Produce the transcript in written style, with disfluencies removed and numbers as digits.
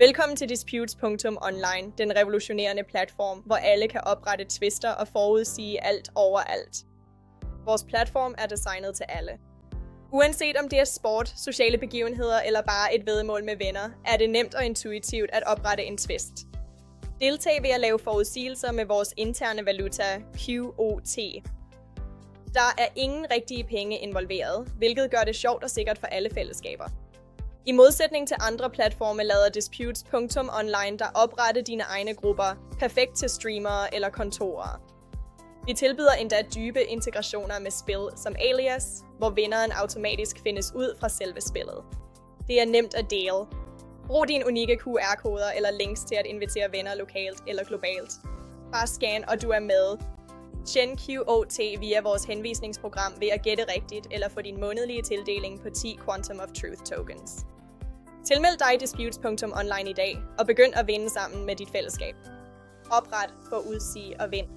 Velkommen til Disputes.online, den revolutionerende platform, hvor alle kan oprette tvister og forudsige alt overalt. Vores platform er designet til alle. Uanset om det er sport, sociale begivenheder eller bare et væddemål med venner, er det nemt og intuitivt at oprette en tvist. Deltag ved at lave forudsigelser med vores interne valuta, QOT. Der er ingen rigtige penge involveret, hvilket gør det sjovt og sikkert for alle fællesskaber. I modsætning til andre platforme lader Disputes.online dig oprette dine egne grupper, perfekt til streamere eller kontorer. Vi tilbyder endda dybe integrationer med spil som Alias, hvor vinderen automatisk findes ud fra selve spillet. Det er nemt at dele. Brug dine unikke QR-koder eller links til at invitere venner lokalt eller globalt. Bare scan, og du er med. Tjen QOT via vores henvisningsprogram ved at gætte rigtigt eller få din månedlige tildeling på 10 Quantum of Truth tokens. Tilmeld dig Disputes.online i dag og begynd at vinde sammen med dit fællesskab. Opret, forudsig og vind.